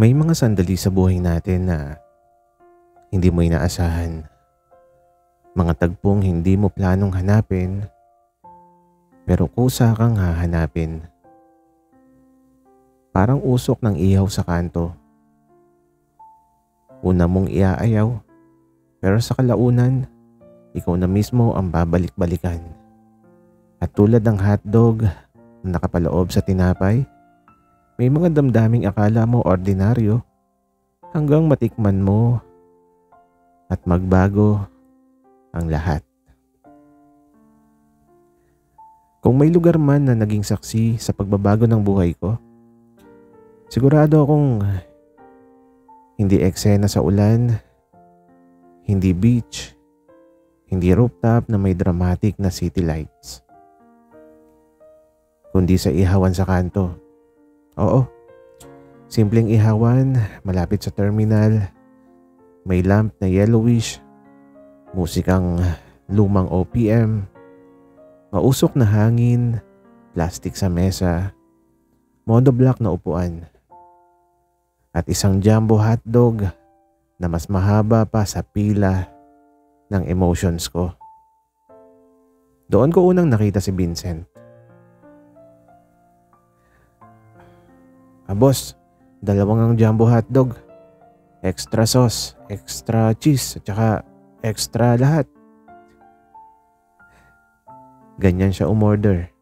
May mga sandali sa buhay natin na hindi mo inaasahan. Mga tagpong hindi mo planong hanapin, pero kusa kang hahanapin. Parang usok ng ihaw sa kanto. Una mong iaayaw, pero sa kalaunan, ikaw na mismo ang babalik-balikan. At tulad ng hotdog na nakapaloob sa tinapay, may mga damdaming akala mo ordinaryo hanggang matikman mo at magbago ang lahat. Kung may lugar man na naging saksi sa pagbabago ng buhay ko, sigurado akong hindi eksena sa ulan, hindi beach, hindi rooftop na may dramatic na city lights, kundi sa ihawan sa kanto. Oo, simpleng ihawan malapit sa terminal, may lamp na yellowish, musikang lumang OPM, mausok na hangin, plastic sa mesa, monoblock na upuan, at isang jumbo hotdog na mas mahaba pa sa pila ng emotions ko. Doon ko unang nakita si Vincent. Boss, dalawang ang jumbo hotdog. Extra sauce, extra cheese, at saka extra lahat. Ganyan siya umorder.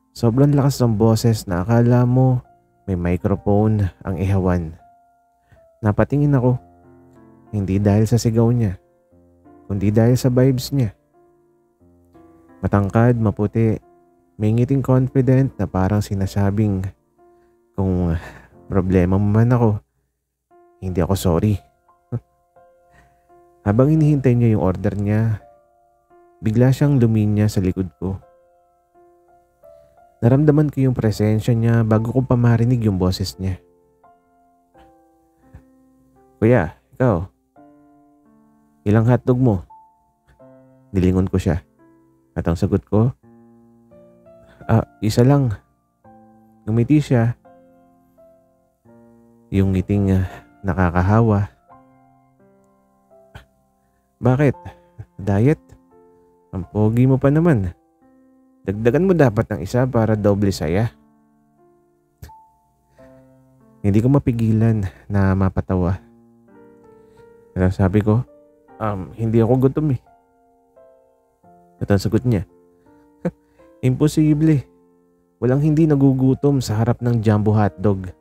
Sobrang lakas ng boses na akala mo may microphone ang ihawan. Napatingin ako. Hindi dahil sa sigaw niya, kundi dahil sa vibes niya. Matangkad, maputi, may ngiting confident na parang sinasabing, kung problema mo man ako, hindi ako sorry. Habang hinihintay niya yung order niya, bigla siyang luminya sa likod ko. Naramdaman ko yung presensya niya bago ko pa marinig yung boses niya. Kuya, ikaw, ilang hotdog mo? Nilingon ko siya. At ang sagot ko, isa lang. Ngumiti siya. Yung ngiting nakakahawa. Bakit? Diet? Ang pogi mo pa naman. Dagdagan mo dapat ng isa para doble saya. Hindi ko mapigilan na mapatawa. Pero sabi ko, hindi ako gutom eh. At ang sagot niya, imposible. Walang hindi nagugutom sa harap ng jumbo hotdog.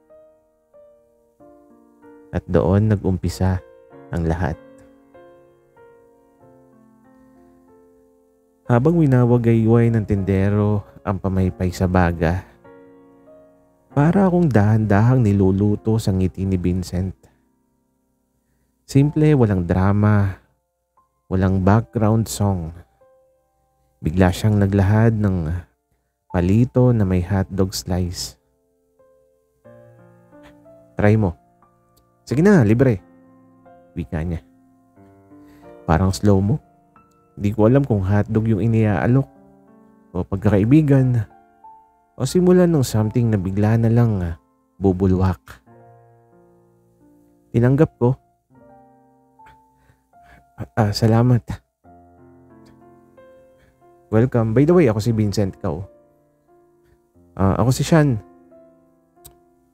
At doon nag-umpisa ang lahat. Habang winawagayway ng tindero ang pamaypay sa baga, para akong dahan-dahang niluluto sa ngiti ni Vincent. Simple, walang drama, walang background song. Bigla siyang naglahad ng palito na may hotdog slice. Try mo. Sige na, libre. Wika niya. Parang slow mo. Di ko alam kung hotdog yung iniaalok o pagkakaibigan o simulan ng something na bigla na lang bubulwak. Tinanggap ko. Salamat. Welcome. By the way, ako si Vincent, ikaw. Ako si Sean.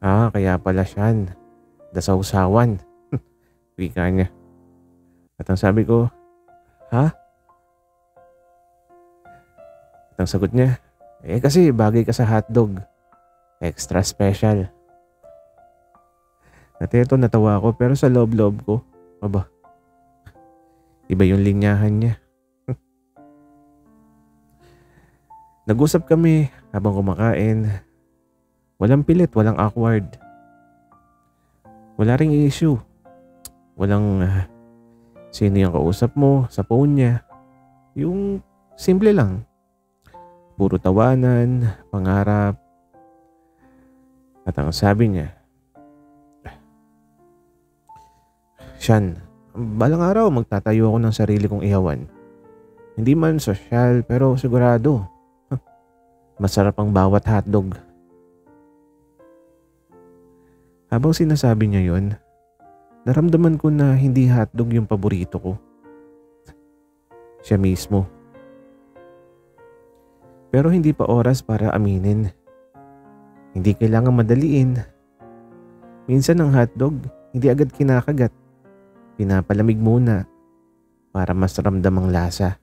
Kaya pala Sean. Dasawsawan. Wika niya. At ang sabi ko, ha? At ang sagot niya, kasi bagay ka sa hotdog. Extra special. At ito, natawa ako pero sa loob-loob ko, iba yung linyahan niya. Nag-usap kami habang kumakain. Walang pilit, walang awkward. Wala ring issue. Walang sino yung kausap mo sa phone niya. Yung simple lang. Puro tawanan, pangarap. At ang sabi niya, Sean, balang araw magtatayo ako ng sarili kong ihawan. Hindi man sosyal pero sigurado. Masarap ang bawat hotdog. Habang sinasabi niya yon, naramdaman ko na hindi hotdog yung paborito ko. Siya mismo. Pero hindi pa oras para aminin. Hindi kailangan madaliin. Minsan ang hotdog, hindi agad kinakagat. Pinapalamig muna para mas ramdam ang lasa.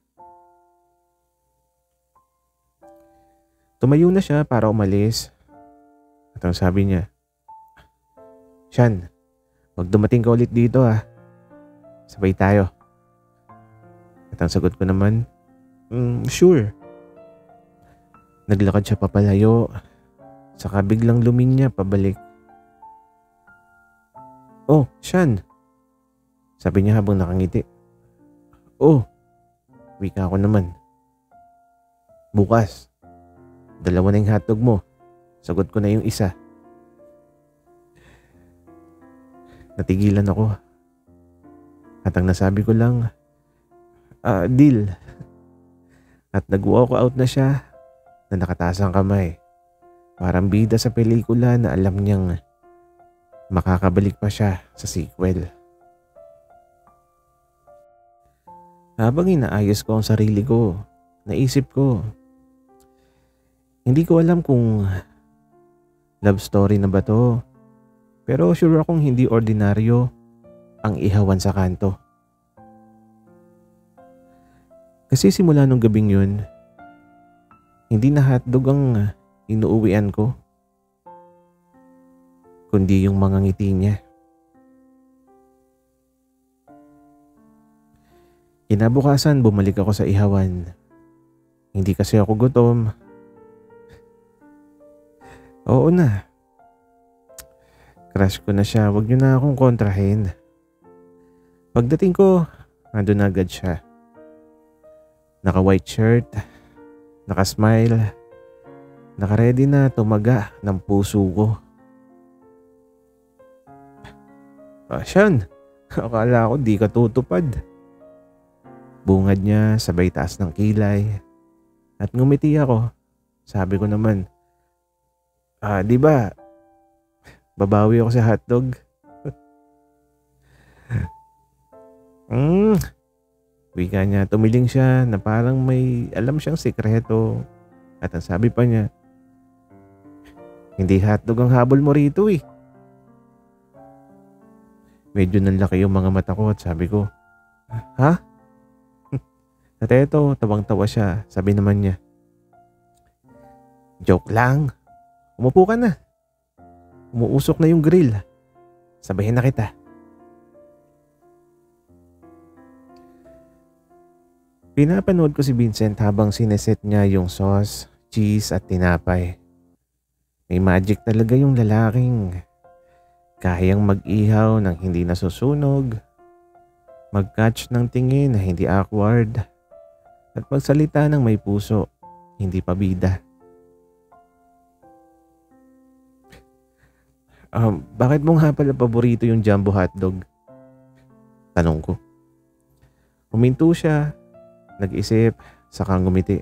Tumayo na siya para umalis. At ang sabi niya, "Shan, wag dumating ka ulit dito ah. Sabay tayo." At ang sagot ko naman, Sure." Naglakad siya papalayo, saka biglang luminya pabalik. "Oh, Shan," sabi niya habang nakangiti. "Oh," wika ko naman. "Bukas, 2 na yung hotdog mo. Sagot ko na yung isa." Natigilan ako. At ang nasabi ko lang, deal. At nag-walk out na siya na nakataas ang kamay. Parang bida sa pelikula na alam niyang makakabalik pa siya sa sequel. Habang inaayos ko ang sarili ko, naisip ko, hindi ko alam kung love story na ba to, pero sure akong hindi ordinaryo ang ihawan sa kanto. Kasi simula nung gabing yun, hindi na hotdog ang inuuwian ko, kundi yung mga ngiti niya. Kinabukasan bumalik ako sa ihawan. Hindi kasi ako gutom. Oo na. Crush ko na siya, wag niyo na akong kontrahin. Pagdating ko, nandun na agad siya. Naka-white shirt, naka-smile, naka-ready na tumaga ng puso ko. Shan, akala ko di ka tutupad. Bungad niya sabay taas ng kilay. At ngumiti ako. Sabi ko naman, di ba, babawi ako sa hotdog? Wika niya, tumiling siya na parang may alam siyang sikreto. At ang sabi pa niya, hindi hotdog ang habol mo rito eh. Medyo nanlaki yung mga mata ko at sabi ko, ha? At eto, tawang-tawa siya. Sabi naman niya, joke lang. Umupo ka na. Umuusok na yung grill. Sabahin na kita. Pinapanood ko si Vincent habang sineset niya yung sauce, cheese at tinapay. May magic talaga yung lalaking kayang mag-ihaw ng hindi nasusunog, mag-catch ng tingin na hindi awkward, at magsalita ng may puso, hindi pabida. Bakit mo nga pala paborito yung jumbo hotdog? Tanong ko. Huminto siya, nag-isip, saka ngumiti.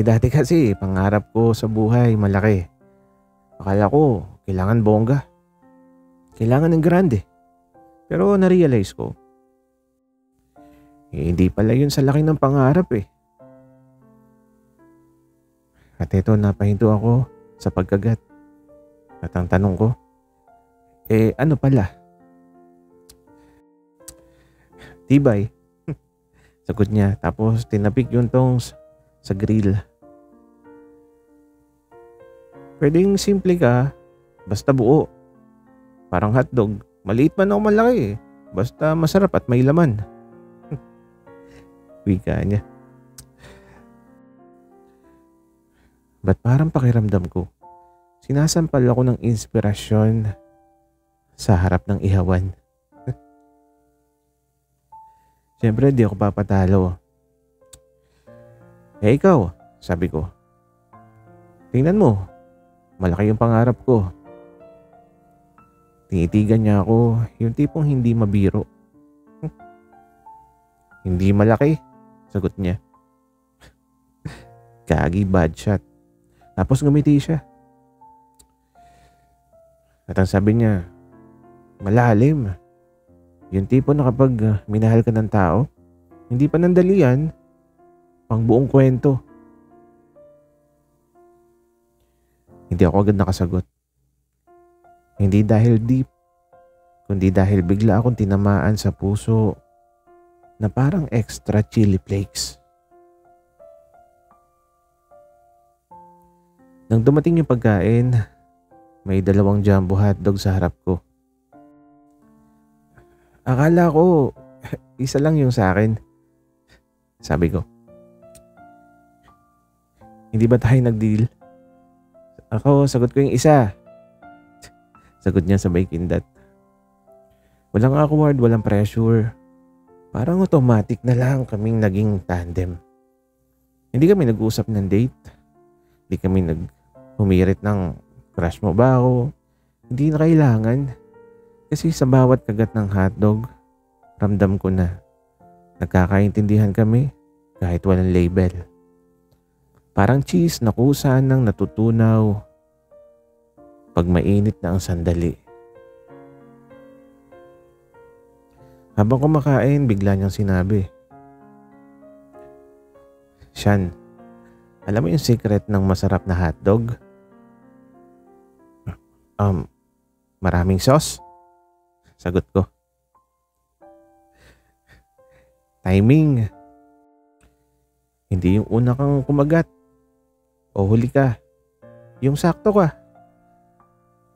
Dati kasi pangarap ko sa buhay malaki. Akala ko kailangan bongga. Kailangan ng grande. Pero na-realize ko, hindi pala yun sa laki ng pangarap eh. At ito, napahinto ako sa pagkagat. At ang tanong ko, ano pala? Tibay. Sagot niya, tapos tinapik yung tongs sa grill. Pwedeng simple ka, basta buo. Parang hotdog, maliit man o malaki eh. Basta masarap at may laman. Wika niya. Ba't parang pakiramdam ko, sinasampal ako ng inspirasyon sa harap ng ihawan. Siyempre di ako papatalo. Ikaw, sabi ko. Tingnan mo, malaki yung pangarap ko. Tinitigan niya ako, yung tipong hindi mabiro. Hindi malaki, sagot niya. Kagi bad shot. Tapos ngumiti siya. At ang sabi niya, malalim. Yung tipo na kapag minahal ka ng tao, hindi pa nandalian, pang buong kwento. Hindi ako agad nakasagot. Hindi dahil deep, kundi dahil bigla akong tinamaan sa puso na parang extra chili flakes. Nang dumating yung pagkain, may 2 jumbo hotdog sa harap ko. Akala ko, isa lang yung sa akin. Sabi ko, hindi ba tayo nag-deal? Ako, sagot ko yung isa. Sagot niya sabay kindat. Walang awkward, walang pressure. Parang automatic na lang kaming naging tandem. Hindi kami nag-uusap ng date. Hindi kami humirit ng crush mo ba ako. Hindi na kailangan. Kasi sa bawat kagat ng hotdog, ramdam ko na nagkakaintindihan kami kahit walang label. Parang cheese na kusa nang natutunaw pag mainit na ang sandali. Habang kumakain, bigla niyang sinabi, Sean, alam mo yung secret ng masarap na hotdog? Maraming sauce? Sagot ko. Timing. Hindi yung una kang kumagat o huli ka. Yung sakto ka.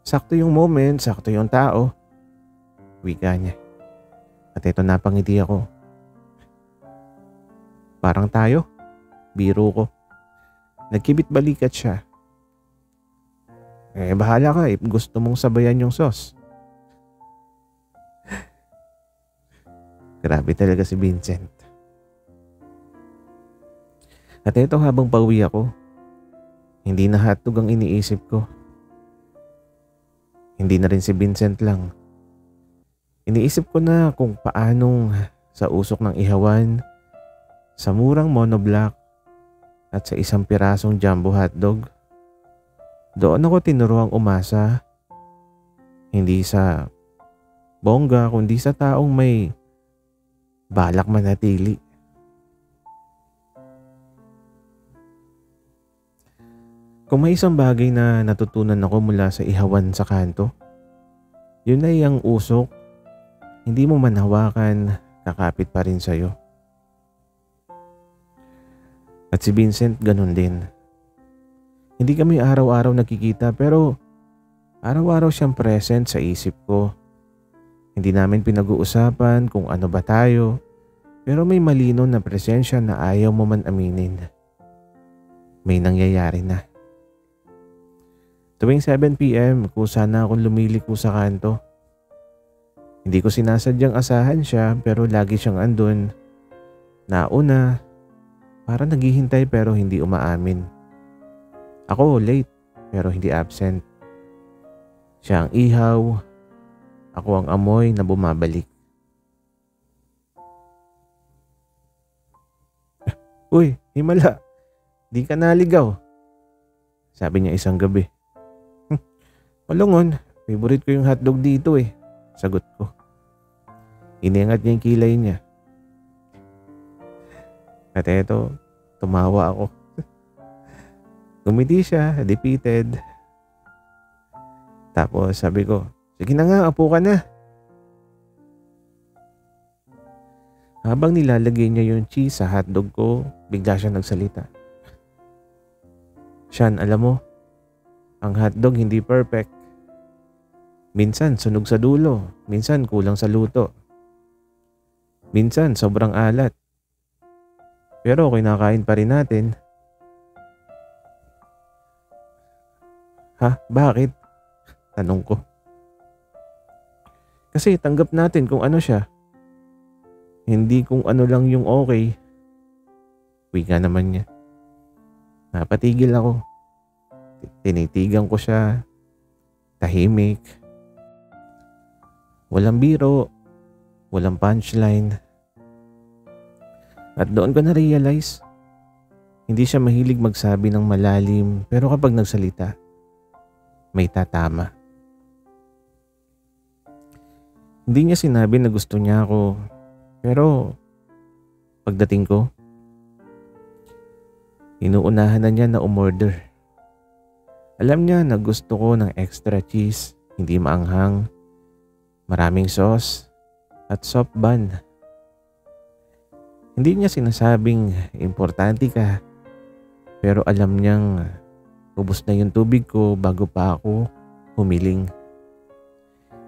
Sakto yung moment, sakto yung tao. Wika niya. At ito napangiti ako. Parang tayo. Biro ko. Nagkibit balikat siya. Bahala ka if gusto mong sabayan yung sauce. Grabe talaga si Vincent. At ito habang pauwi ako, hindi na hotdog ang iniisip ko. Hindi na rin si Vincent lang. Iniisip ko na kung paanong sa usok ng ihawan, sa murang monoblock at sa isang pirasong jumbo hotdog, doon ako tinuruang umasa. Hindi sa bongga kundi sa taong may balak manatili. Kung may isang bagay na natutunan ako mula sa ihawan sa kanto, yun ay ang usok. Hindi mo man hawakan, kakapit pa rin sa'yo. At si Vincent ganun din. Hindi kami araw-araw nakikita pero araw-araw siyang present sa isip ko. Hindi namin pinag-uusapan kung ano ba tayo, pero may malinaw na presensya na ayaw mo man aminin. May nangyayari na. Tuwing 7 PM, kusa na akong lumiliko sa kanto. Hindi ko sinasadyang asahan siya pero lagi siyang andun. Nauna, parang naghihintay pero hindi umaamin. Ako late pero hindi absent. Siya ang ihaw, ako ang amoy na bumabalik. Uy, himala, di ka naligaw. Sabi niya isang gabi. Malungon, favorite ko yung hotdog dito eh. Sagot ko. Iniangat niya yung kilay niya. At eto, tumawa ako. Gumiti siya, defeated. Tapos sabi ko, sige na nga, apo ka na. Habang nilalagay niya yung cheese sa hotdog ko, bigla siya nagsalita. Sean, alam mo, ang hotdog hindi perfect. Minsan sunog sa dulo, minsan kulang sa luto. Minsan sobrang alat. Pero kinakain pa rin natin. Ha? Bakit? Tanong ko. Kasi tanggap natin kung ano siya. Hindi kung ano lang yung okay. Wika naman niya. Napatigil ako. Tinitigan ko siya. Tahimik. Walang biro. Walang punchline. At doon ko na-realize, hindi siya mahilig magsabi ng malalim pero kapag nagsalita, may tatama. Hindi niya sinabi na gusto niya ako. Pero pagdating ko, inuunahan na niya na umorder. Alam niya na gusto ko ng extra cheese, hindi maanghang, maraming sauce, at soft bun. Hindi niya sinasabing importante ka, pero alam niyang ubos na yung tubig ko bago pa ako humiling.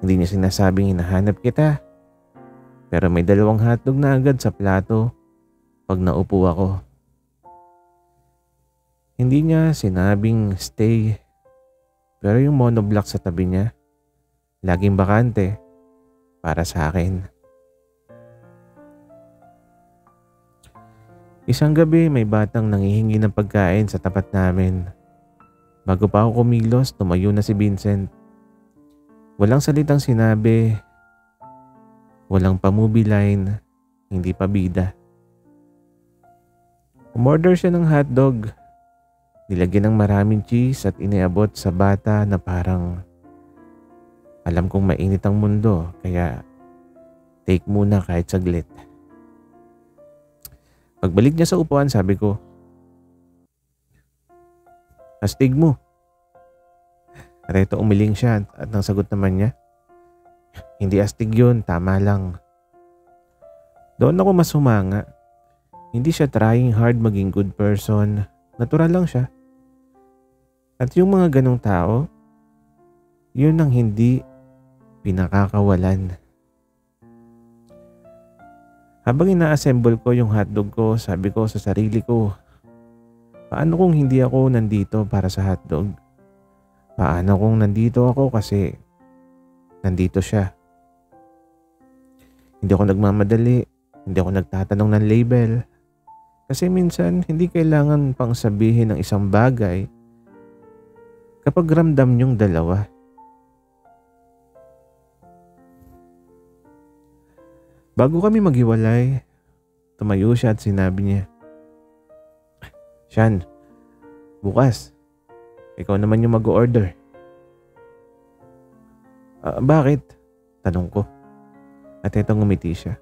Hindi niya sinasabing hinahanap kita, pero may 2 hotdog na agad sa plato pag naupo ako. Hindi niya sinabing stay, pero yung monoblock sa tabi niya, laging bakante para sa akin. Isang gabi may batang nanghihingi ng pagkain sa tapat namin. Bago pa ako kumilos, tumayo na si Vincent. Walang salitang sinabi, walang pa-movie line, hindi pa bida. Umorder siya ng hotdog, nilagyan ng maraming cheese at iniabot sa bata na parang alam kong mainit ang mundo kaya take muna kahit saglit. Pagbalik niya sa upuan, sabi ko, astig mo. At ito umiling siya at nang sagot naman niya, hindi astig yun, tama lang. Doon ako mas humanga. Hindi siya trying hard maging good person. Natural lang siya. At yung mga ganong tao, yun ang hindi pinakakawalan. Habang ina-assemble ko yung hotdog ko, sabi ko sa sarili ko, paano kung hindi ako nandito para sa hotdog? Paano kung nandito ako kasi nandito siya? Hindi ako nagmamadali, hindi ako nagtatanong ng label. Kasi minsan hindi kailangan pang sabihin ng isang bagay kapag ramdam niyong dalawa. Bago kami maghiwalay, tumayo siya at sinabi niya, Sean, bukas, ikaw naman yung mag-order. Bakit? Tanong ko. At etong ngumiti siya.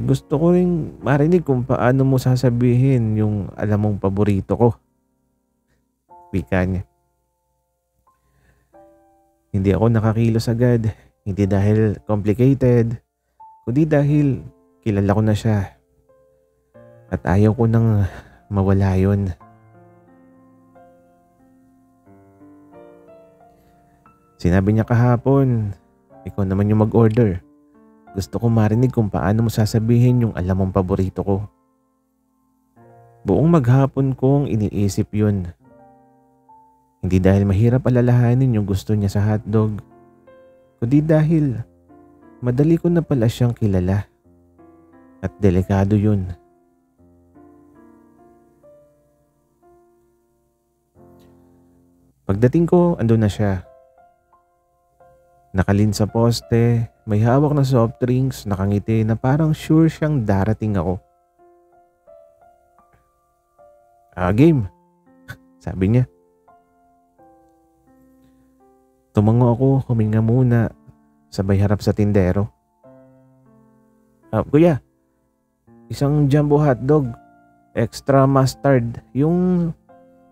Gusto ko rin marinig kung paano mo sasabihin yung alam mong paborito ko. Wika niya. Hindi ako nakakilos agad. Hindi dahil complicated, kundi dahil kilala ko na siya. At ayaw ko nang mawala yun. Sinabi niya kahapon, ikaw naman yung mag-order. Gusto ko marinig kung paano mo sasabihin yung alam mong paborito ko. Buong maghapon kong iniisip yun. Hindi dahil mahirap alalahanin yung gusto niya sa hotdog, kundi dahil madali ko na pala siyang kilala. At delikado yun. Pagdating ko, andun na siya. Nakalin sa poste, may hawak na soft drinks, nakangiti na parang sure siyang darating ako. Game, sabi niya. Tumango ako, huminga muna, sabay harap sa tindero. Kuya, isang jumbo hotdog, extra mustard, yung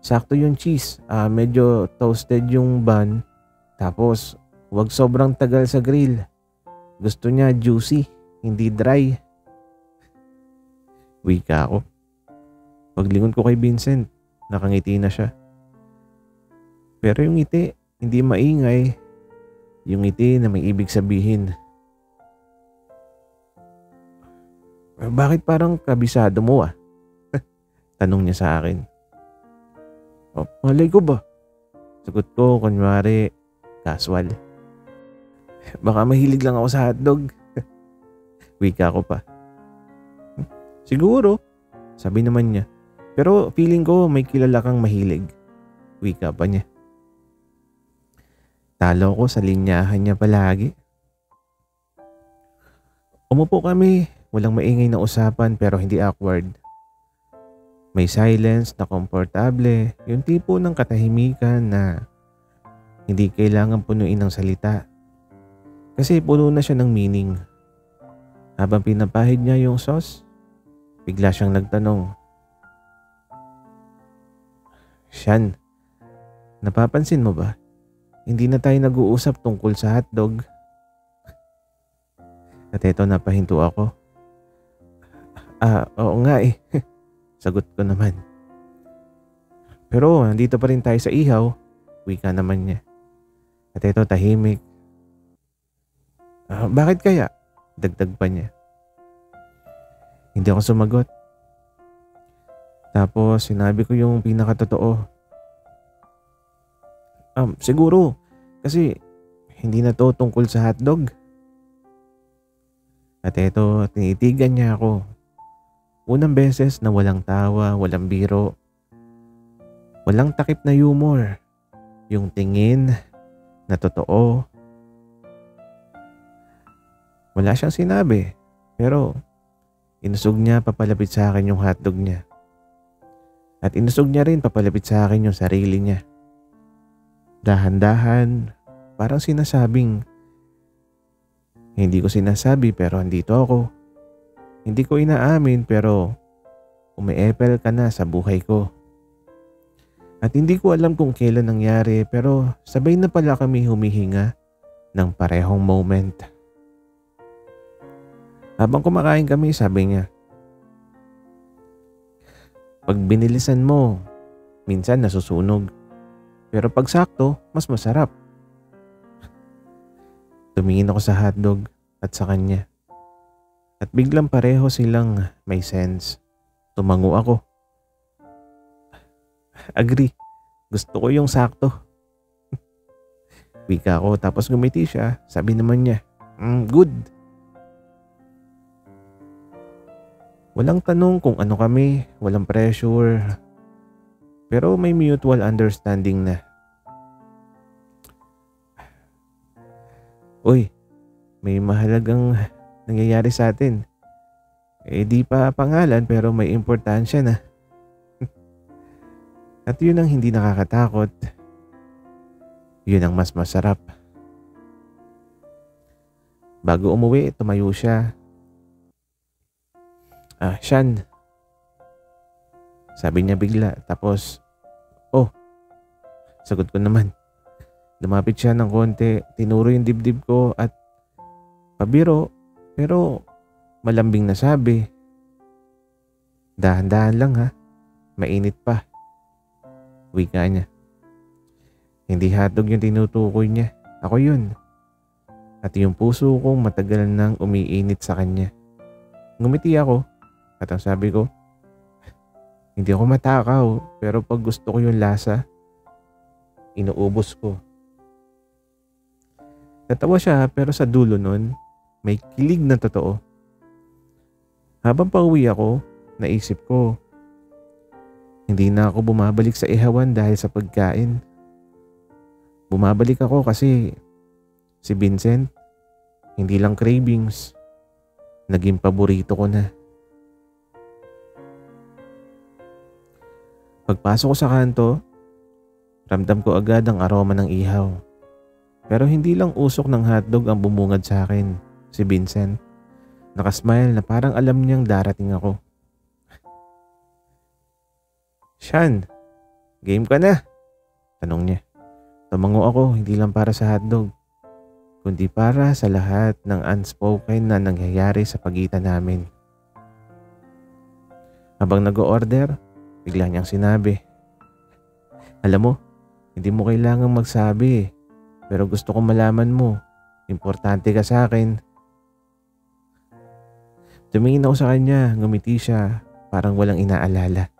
sakto yung cheese, medyo toasted yung bun, tapos wag sobrang tagal sa grill. Gusto niya juicy, hindi dry. Wika ako. Paglingon ko kay Vincent, nakangiti na siya. Pero yung ngiti, hindi maingay. Yung ngiti na may ibig sabihin. Bakit parang kabisado mo Tanong niya sa akin. Malay ko ba? Sagot ko, kunwari, casual. Baka mahilig lang ako sa hotdog. Wika ko pa. Siguro, sabi naman niya. Pero feeling ko may kilala kang mahilig. Wika pa niya. Talo ko sa linyahan niya palagi. Umupo kami, walang maingay na usapan pero hindi awkward. May silence na komportable, yung tipo ng katahimikan na hindi kailangan punuin ng salita. Kasi puno na siya ng meaning. Habang pinapahid niya yung sauce, bigla siyang nagtanong, "Shan, napapansin mo ba? Hindi na tayo nag-uusap tungkol sa hotdog." At eto napahinto ako. Oo nga eh. Sagot ko naman. Pero nandito pa rin tayo sa ihaw. Wika naman niya. At eto tahimik. Bakit kaya? Dagdag pa niya. Hindi ako sumagot. Tapos sinabi ko yung pinakatotoo. Siguro kasi hindi na to tungkol sa hotdog. At eto, tinitigan niya ako. Unang beses na walang tawa, walang biro. Walang takip na humor. Yung tingin na totoo. Wala siyang sinabi, pero inusog niya papalapit sa akin yung hotdog niya. At inusog niya rin papalapit sa akin yung sarili niya. Dahan-dahan, parang sinasabing, hindi ko sinasabi pero andito ako. Hindi ko inaamin pero umiepel ka na sa buhay ko. At hindi ko alam kung kailan nangyari pero sabay na pala kami humihinga ng parehong moment. Habang kumakain kami, sabi niya, "Pag binilisan mo, minsan nasusunog. Pero pag sakto, mas masarap." Tumingin ako sa hotdog at sa kanya. At biglang pareho silang may sense. Tumango ako. Agree. Gusto ko yung sakto. Wika ko tapos gumiti siya. Sabi naman niya, good. Walang tanong kung ano kami, walang pressure. Pero may mutual understanding na. Uy, may mahalagang nangyayari sa atin. Di pa pangalan pero may importansya na. At yun ang hindi nakakatakot. Yun ang mas masarap. Bago umuwi, tumayo siya. Shan. Sabi niya bigla. Tapos, sagot ko naman. Lumapit siya ng konti. Tinuro yung dibdib ko at pabiro. Pero malambing na sabi. Dahan-dahan lang ha. Mainit pa. Wika niya. Hindi hotdog yung tinutukoy niya. Ako yun. At yung puso kong matagal nang umiinit sa kanya. Ngumiti ako. At ang sabi ko, hindi ako matakaw, pero pag gusto ko yung lasa, inuubos ko. Natawa siya pero sa dulo nun, may kilig na totoo. Habang pauwi ako, naisip ko, hindi na ako bumabalik sa ihawan dahil sa pagkain. Bumabalik ako kasi si Vincent, hindi lang cravings, naging paborito ko na. Pagpasok ko sa kanto, ramdam ko agad ang aroma ng ihaw. Pero hindi lang usok ng hotdog ang bumungad sa akin, si Vincent. Nakasmile na parang alam niyang darating ako. Shan, game ka na? Tanong niya. Tumango ako, hindi lang para sa hotdog, kundi para sa lahat ng unspoken na nangyayari sa pagitan namin. Habang nag-o-order, bigla niyang sinabi, "Alam mo, hindi mo kailangang magsabi, pero gusto kong malaman mo, importante ka sa akin." Tumingin ako sa kanya, ngumiti siya, parang walang inaalala.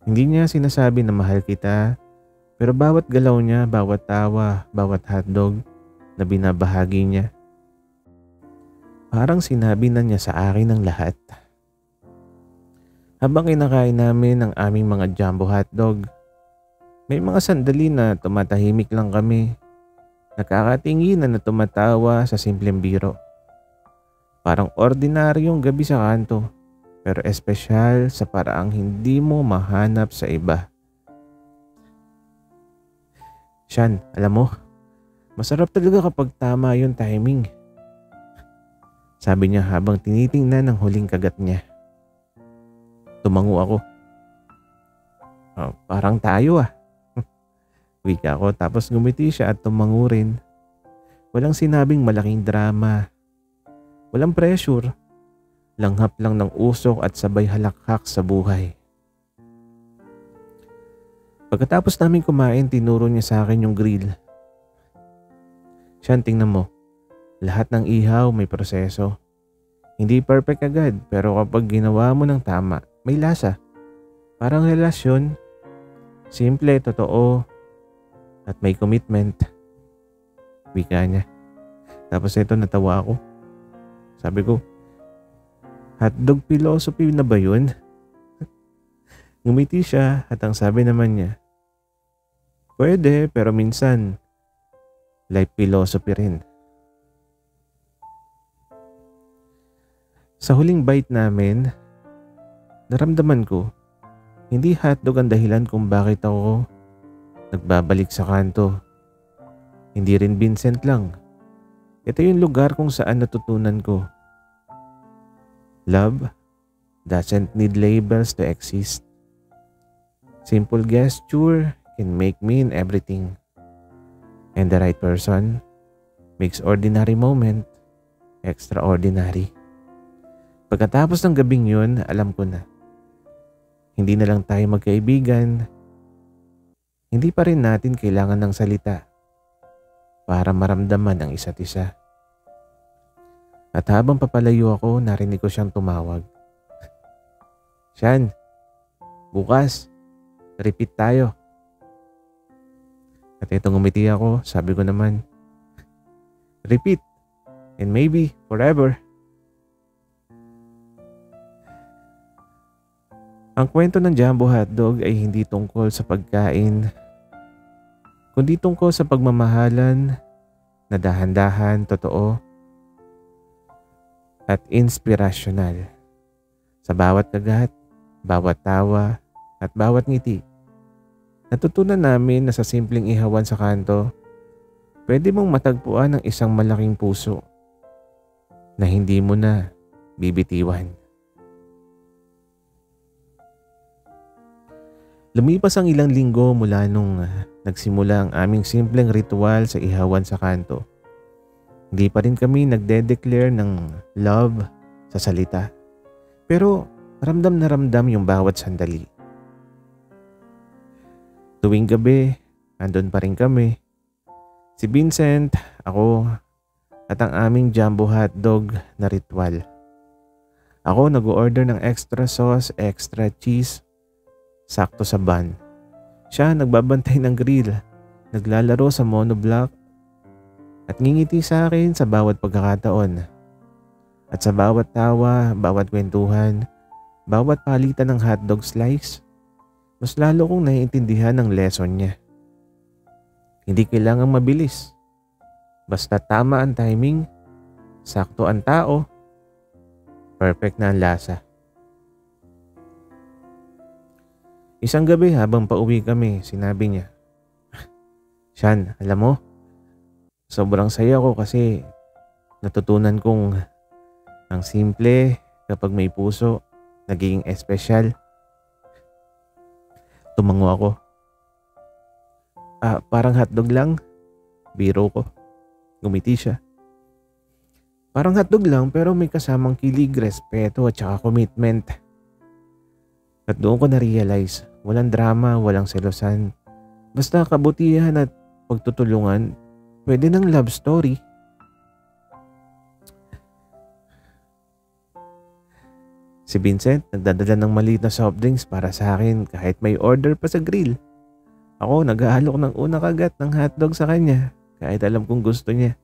Hindi niya sinasabi na mahal kita, pero bawat galaw niya, bawat tawa, bawat hotdog na binabahagi niya, parang sinabi na niya sa akin ang lahat. Habang kinakain namin ang aming mga jumbo hotdog, may mga sandali na tumatahimik lang kami, nakakatinginan na tumatawa sa simpleng biro. Parang ordinaryong gabi sa kanto, pero espesyal sa paraang hindi mo mahanap sa iba. Shan, alam mo, Masarap talaga kapag tama yung timing. Sabi niya habang tinitingnan ang huling kagat niya. Tumango ako. Parang tayo ah. Wika ko tapos ngumiti siya at tumango rin. Walang sinabing malaking drama. Walang pressure. Langhap lang ng usok at sabay halakhak sa buhay. Pagkatapos namin kumain, tinuro niya sa akin yung grill. Siyan, tingnan mo. Lahat ng ihaw may proseso. Hindi perfect agad pero kapag ginawa mo ng tama, may lasa. Parang relasyon. Simple, totoo, at may commitment. Wika niya. Tapos ito, natawa ako. Sabi ko, hotdog philosophy na ba yun? Ngumiti siya at ang sabi naman niya, pwede pero minsan, life philosophy rin. Sa huling bite namin, naramdaman ko, hindi hotdog ang dahilan kung bakit ako nagbabalik sa kanto. Hindi rin Vincent lang. Ito yung lugar kung saan natutunan ko. Love doesn't need labels to exist. Simple gesture can make mean everything. And the right person makes ordinary moment extraordinary. Pagkatapos ng gabing yun, alam ko na. Hindi na lang tayo magkaibigan. Hindi pa rin natin kailangan ng salita para maramdaman ang isa't isa. At habang papalayo ako, narinig ko siyang tumawag. Siyan, bukas, repeat tayo. At itong ngumiti ako, sabi ko naman, repeat, and maybe forever. Ang kwento ng Jumbo Hotdog ay hindi tungkol sa pagkain, kundi tungkol sa pagmamahalan na dahan-dahan, totoo, at inspirasyonal. Sa bawat kagat, bawat tawa, at bawat ngiti, natutunan namin na sa simpleng ihawan sa kanto, pwede mong matagpuan ang isang malaking puso na hindi mo na bibitiwan. Lumipas ang ilang linggo mula nung nagsimula ang aming simpleng ritual sa ihawan sa kanto. Hindi pa rin kami nagde-declare ng love sa salita. Pero ramdam na ramdam yung bawat sandali. Tuwing gabi, andun pa rin kami. Si Vincent, ako, at ang aming Jumbo Hotdog na ritual. Ako nag-order ng extra sauce, extra cheese, sakto sa bun. Siya nagbabantay ng grill, naglalaro sa monoblock, at ngingiti sa akin sa bawat pagkakataon. At sa bawat tawa, bawat kwentuhan, bawat palitan ng hotdog slice, mas lalo kong naiintindihan ang lesson niya. Hindi kailangang mabilis. Basta tama ang timing, sakto ang tao, perfect na ang lasa. Isang gabi habang pauwi kami, sinabi niya, Siyan, alam mo, sobrang saya ko kasi natutunan kong ang simple kapag may puso, nagiging espesyal. Tumango ako. Parang hotdog lang. Biro ko. Ngumiti siya. Parang hotdog lang pero may kasamang kilig, respeto at saka commitment. At doon ko na-realize, walang drama, walang selosan. Basta kabutihan at pagtutulungan, pwede ng love story. Si Vincent, nagdadala ng maliit na soft drinks para sa akin kahit may order pa sa grill. Ako, nag-aalok ng unang kagat ng hotdog sa kanya kahit alam kong gusto niya.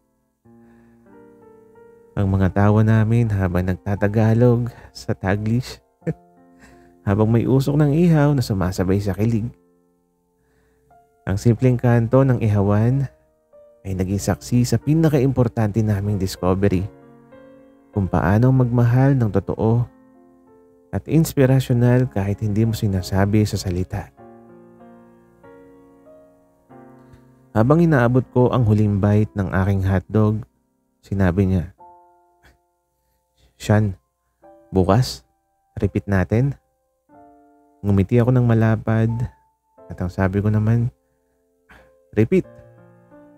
Ang mga tawa namin habang nagtatagalog sa Taglish. Habang may usok ng ihaw na sumasabay sa kilig. Ang simpleng kanto ng ihawan ay naging saksi sa pinaka-importante naming discovery. Kung paano magmahal ng totoo at inspirasyonal kahit hindi mo sinasabi sa salita. Habang inaabot ko ang huling bite ng aking hotdog, sinabi niya, "Sean, bukas, repeat natin." Ngumiti ako ng malapad at ang sabi ko naman, "Repeat,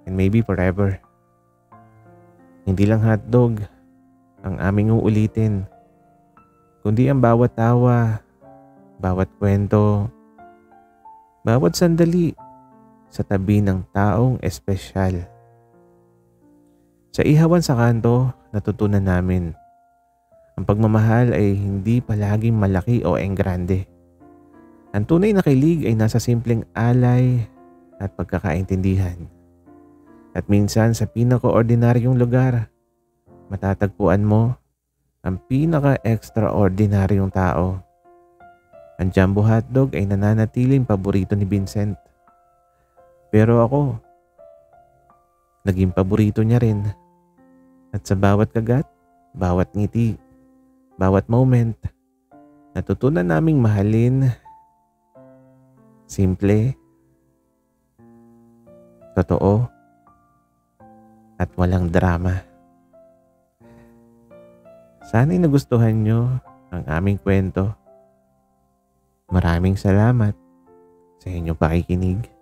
and maybe forever." Hindi lang hotdog ang aming uulitin, kundi ang bawat tawa, bawat kwento, bawat sandali sa tabi ng taong espesyal. Sa ihawan sa kanto, natutunan namin ang pagmamahal ay hindi palaging malaki o enggrande. Ang tunay na kilig ay nasa simpleng alay at pagkakaintindihan. At minsan sa pinaka-ordinaryong lugar, matatagpuan mo ang pinaka-extraordinaryong tao. Ang Jumbo Hotdog ay nananatiling paborito ni Vincent. Pero ako, naging paborito niya rin. At sa bawat kagat, bawat ngiti, bawat moment, natutunan naming mahalin, simple, totoo, at walang drama. Sana'y nagustuhan nyo ang aming kwento. Maraming salamat sa inyong pakikinig.